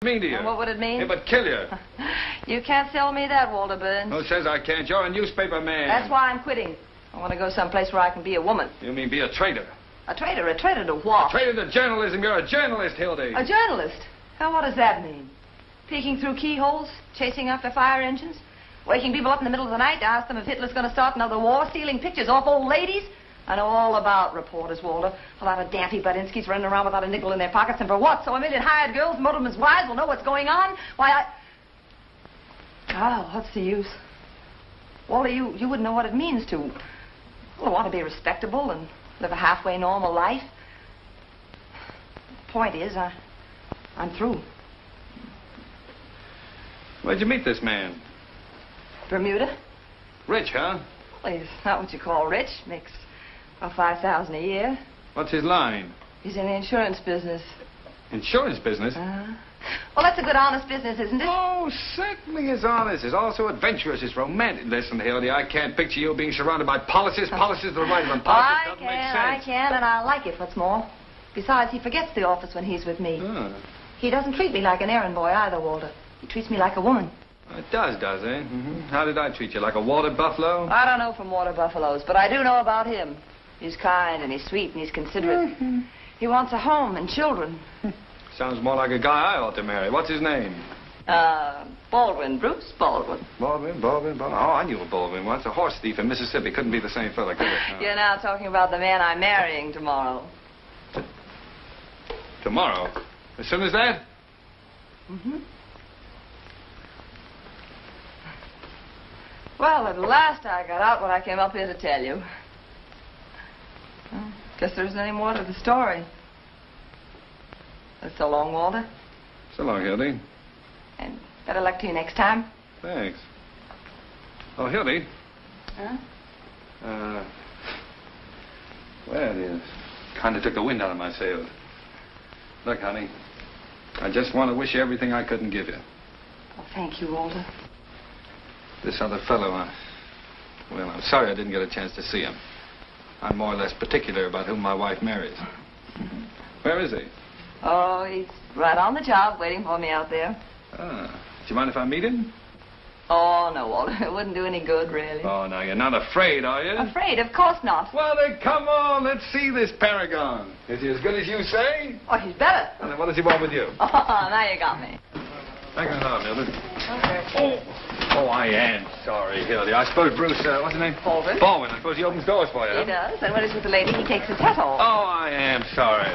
Mean to you? And what would it mean? It would kill you. You can't sell me that, Walter Burns. Who says I can't? You're a newspaper man. That's why I'm quitting. I want to go someplace where I can be a woman. You mean be a traitor? A traitor? A traitor to what? A traitor to journalism. You're a journalist, Hildy. A journalist? Now, what does that mean? Peeking through keyholes? Chasing after fire engines? Waking people up in the middle of the night to ask them if Hitler's going to start another war? Stealing pictures off old ladies? I know all about reporters, Walter. A lot of daffy Budinskis running around without a nickel in their pockets. And for what? So a million hired girls, motormen's wives will know what's going on? Why, Oh, what's the use? Walter, you wouldn't know what it means to... Well, want to be respectable and live a halfway normal life. Point is, I'm through. Where'd you meet this man? Bermuda? Rich, huh? Well, he's not what you call rich. Makes about $5,000 a year. What's his line? He's in the insurance business. Insurance business? Well, that's a good, honest business, isn't it? Oh, certainly it's honest. It's also adventurous. It's romantic. Listen, Hildy, I can't picture you being surrounded by policies. Policies are the right one. Policies doesn't make sense. I can, and I like it, what's more. Besides, he forgets the office when he's with me. He doesn't treat me like an errand boy either, Walter. He treats me like a woman. It does it? Mm-hmm. How did I treat you? Like a water buffalo? I don't know from water buffaloes, but I do know about him. He's kind, and he's sweet, and he's considerate. He wants a home and children. Sounds more like a guy I ought to marry. What's his name? Baldwin, Bruce Baldwin. Baldwin. Oh, I knew a Baldwin once. A horse thief in Mississippi. Couldn't be the same fella, could it? No. You're now talking about the man I'm marrying tomorrow. Tomorrow? As soon as that? Mm-hmm. Well, at last I got out what I came up here to tell you. Well, guess there isn't any more to the story. So long, Walter. So long, Hildy. And better luck to you next time. Thanks. Oh, Hildy. Huh? Well, it kind of took the wind out of my sails. Look, honey, I just want to wish you everything I couldn't give you. Oh, thank you, Walter. This other fellow, well, I'm sorry I didn't get a chance to see him. I'm more or less particular about whom my wife marries. Where is he? Oh, he's right on the job, waiting for me out there. Do you mind if I meet him? Oh, no, Walter. It wouldn't do any good, really. Oh, no, you're not afraid, are you? Afraid? Of course not. Well, then, come on. Let's see this paragon. Is he as good as you say? Oh, he's better. Well, then what does he want with you? Oh, now you got me. Thank you, Mildred. Okay. Oh, I am sorry, Hildy. I suppose Bruce, what's his name? Baldwin. Baldwin. I suppose he opens doors for you. He does. And when he's with the lady, he takes his hat off. Oh, I am sorry.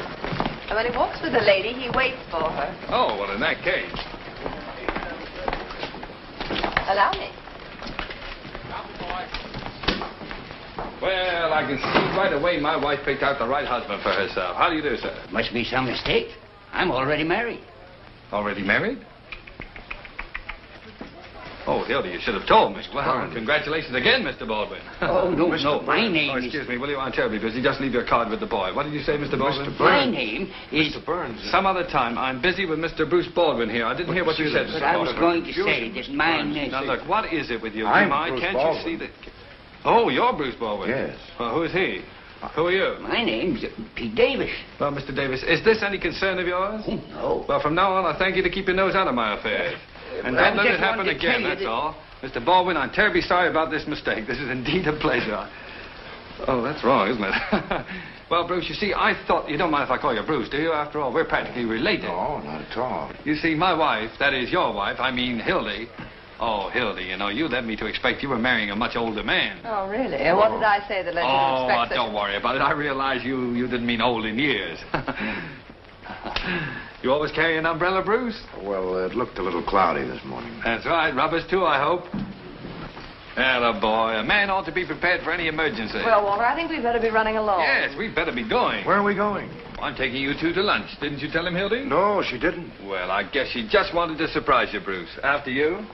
And when he walks with the lady, he waits for her. Oh, well, in that case. Allow me. Well, I can see right away my wife picked out the right husband for herself. How do you do, sir? Must be some mistake. I'm already married. Already married? Oh, Hildy, you should have told me. Well, congratulations again, Mr. Baldwin. Oh, no, no. My name Oh, excuse me. Will you? I'm terribly busy. Just leave your card with the boy. What did you say, Mr. Baldwin? Mr. My name is... Mr. Burns. Some other time. I'm busy with Mr. Bruce Baldwin here. I didn't hear what you said, Mr. But I was Baldwin. going to say that my name... Now, look, what is it with you? I'm Jemima? Bruce Can't Baldwin. you see that... Oh, you're Bruce Baldwin? Yes. Well, who is he? Who are you? My name's Pete Davis. Well, Mr. Davis, is this any concern of yours? Oh, no. Well, from now on, I thank you to keep your nose out of my affairs. And well, don't let I it just happen wanted to again, tell you that's that- all. Mr. Baldwin, I'm terribly sorry about this mistake. This is indeed a pleasure. Oh, that's wrong, isn't it? Well, Bruce, you see, I thought... You don't mind if I call you Bruce, do you? After all, we're practically related. No, not at all. You see, my wife, that is your wife, I mean Hildy... Oh, Hildy, you know, you led me to expect you were marrying a much older man. Oh, really? And what did I say that led you to expect such... don't worry about it. I realize you didn't mean old in years. You always carry an umbrella, Bruce? Well, it looked a little cloudy this morning. That's right. Rubbers, too, I hope. Atta boy. A man ought to be prepared for any emergency. Well, Walter, I think we'd better be running along. Yes, we'd better be going. Where are we going? I'm taking you two to lunch. Didn't you tell him, Hildy? No, she didn't. Well, I guess she just wanted to surprise you, Bruce. After you.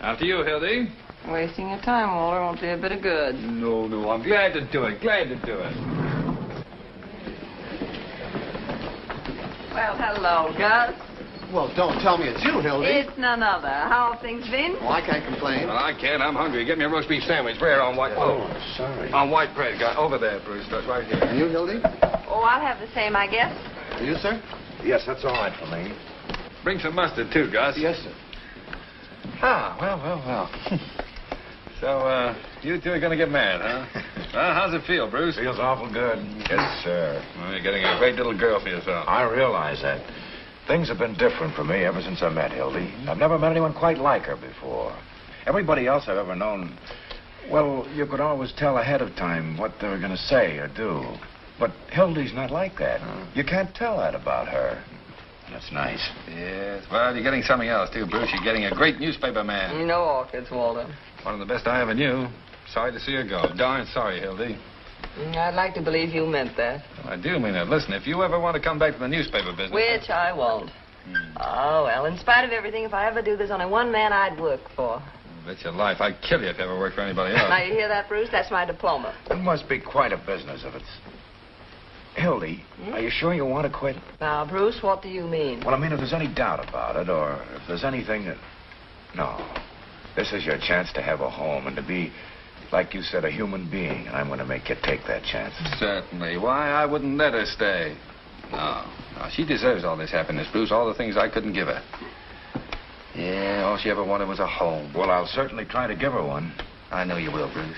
After you, Hildy. Wasting your time, Walter, won't do a bit of good. No, I'm glad to do it. Glad to do it. Well, hello, Gus. Well, don't tell me it's you, Hildy. It's none other. How have things been? Well, I can't complain. Well, I can't. I'm hungry. Get me a roast beef sandwich. Bread on white... Oh, sorry. On white bread. Got over there, Bruce. That's right here. And you, Hildy? Oh, I'll have the same, I guess. You, sir? Yes, that's all right for me. Bring some mustard, too, Gus. Yes, sir. Ah, well. So, you two are going to get married, huh? Well, how's it feel, Bruce? Feels awful good. Yes, sir. Well, you're getting a great little girl for yourself. I realize that. Things have been different for me ever since I met Hildy. I've never met anyone quite like her before. Everybody else I've ever known, well, you could always tell ahead of time what they were going to say or do. But Hildy's not like that. You can't tell that about her. That's nice. Yes, well, you're getting something else, too, Bruce. You're getting a great newspaper man. No orchids, Walter. One of the best I ever knew. Sorry to see her go. Darn sorry, Hildy. I'd like to believe you meant that. Well, I do mean it. Listen, if you ever want to come back to the newspaper business... Which I won't. Oh, well, in spite of everything, if I ever do, there's only one man I'd work for. Bet your life. I'd kill you if you ever worked for anybody else. Now, you hear that, Bruce? That's my diploma. It must be quite a business if it's... Hildy, are you sure you want to quit? Now, Bruce, what do you mean? Well, I mean, if there's any doubt about it, or if there's anything that... No. This is your chance to have a home and to be, like you said, a human being, and I'm going to make you take that chance. Certainly. Why, I wouldn't let her stay. No. She deserves all this happiness, Bruce, all the things I couldn't give her. Yeah, all she ever wanted was a home. Well, I'll certainly try to give her one. I know you will, Bruce.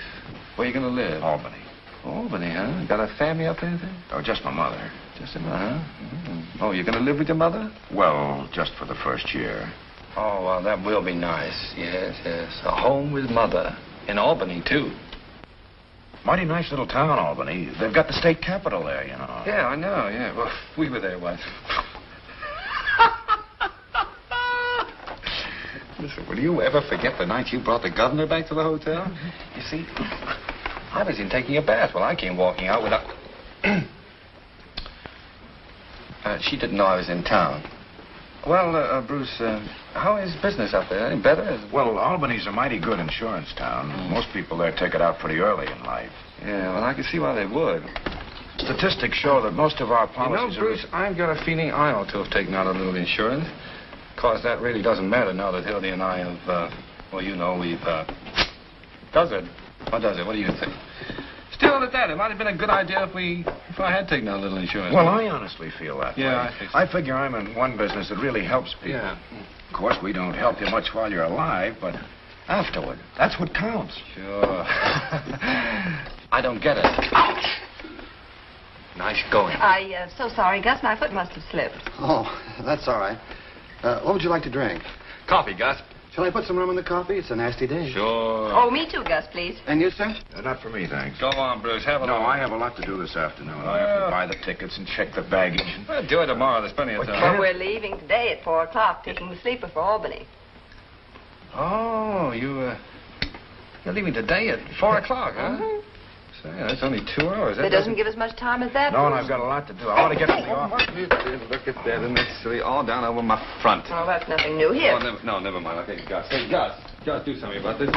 Where are you going to live? Albany. Albany, huh? Got a family up there, then? Oh, just my mother. Just a mother, huh? Oh, you're going to live with your mother? Well, just for the first year. Oh, well, that will be nice. Yes. A home with mother. In Albany, too. Mighty nice little town, Albany. They've got the state capitol there, you know. Yeah, I know, yeah. Well, we were there once. Listen, will you ever forget the night you brought the governor back to the hotel? You see, I was in taking a bath while I came walking out without... she didn't know I was in town. Well, Bruce, how is business up there? Any better? Well, Albany's a mighty good insurance town. Most people there take it out pretty early in life. Yeah, well, I can see why they would. Statistics show that most of our policies Bruce, I've got a feeling I ought to have taken out a little insurance. Of course, that really doesn't matter now that Hildy and I have, well, you know, we've, Does it? Or does it? What do you think? Still, at that, it might have been a good idea if I had taken out a little insurance. Well, I honestly feel that way. Yeah, I figure I'm in one business that really helps people. Yeah. Of course, we don't help you much while you're alive, but afterward, that's what counts. Sure. I don't get it. Ouch! Nice going. So sorry, Gus. My foot must have slipped. Oh, that's all right. What would you like to drink? Coffee, Gus. Shall I put some rum in the coffee? It's a nasty day. Sure. Oh, me too, Gus, please. And you, sir? Not for me, thanks. Go on, Bruce. Have a No, look. I have a lot to do this afternoon. I have to buy the tickets and check the baggage. Well, do it tomorrow. There's plenty of Well, time. we're leaving today at 4 o'clock, taking the sleeper for Albany. Oh, you're leaving today at 4 o'clock, huh? Mm-hmm. Say, that's only 2 hours. That doesn't give us much time as that. No, and Bruce. I've got a lot to do. I want to get to the office. Look at that. Isn't it silly? All down over my front. Oh, that's nothing new. Here. Oh, never mind. Okay, Gus. Hey, Gus, do something about this.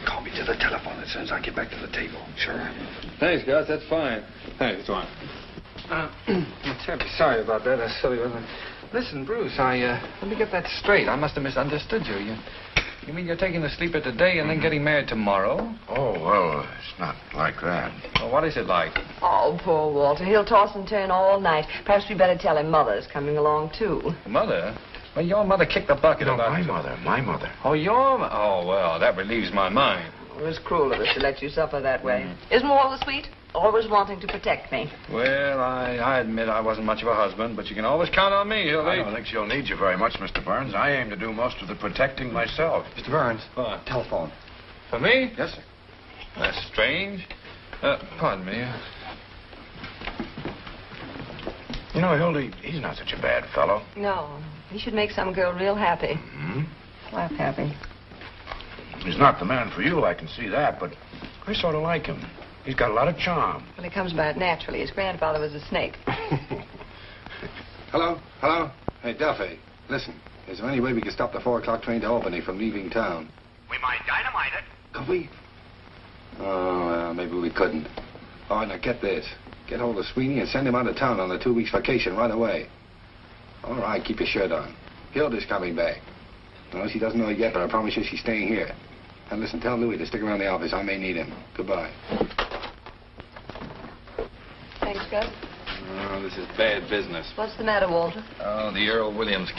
Call me to the telephone as soon as I get back to the table. Sure. Thanks, Gus. That's fine. Thanks, it's fine. I'm terribly sorry about that. That's silly, wasn't it? Listen, Bruce, let me get that straight. I must have misunderstood you. You mean you're taking the sleeper today and then getting married tomorrow? Oh, well, it's not like that. Well, what is it like? Oh, poor Walter. He'll toss and turn all night. Perhaps we better tell him Mother's coming along, too. Mother? Well, your mother kicked the bucket No, about... my mother. Oh, Oh, well, that relieves my mind. It was cruel of us to let you suffer that way. Isn't Walter sweet? Always wanting to protect me. Well, I admit I wasn't much of a husband, but you can always count on me, Hildy. I don't think she'll need you very much, Mr. Burns. I aim to do most of the protecting myself. Mr. Burns. What? Telephone. For me? Yes, sir. That's strange. Pardon me. You know, Hildy, he's not such a bad fellow. No. He should make some girl real happy. Hmm? Laugh happy. He's not the man for you, I can see that, but I sort of like him. He's got a lot of charm. Well, he comes by it naturally. His grandfather was a snake. Hello? Hello? Hey, Duffy, listen. Is there any way we can stop the 4 o'clock train to Albany from leaving town? We might dynamite it. Could we? Oh, well, maybe we couldn't. All right, now get this. Get hold of Sweeney and send him out of town on a 2-week vacation right away. All right, keep your shirt on. Hilda's coming back. No, she doesn't know it yet, but I promise you she's staying here. And listen, tell Louis to stick around the office. I may need him. Goodbye. Thanks, Gus. Oh, this is bad business. What's the matter, Walter? Oh, the Earl Williams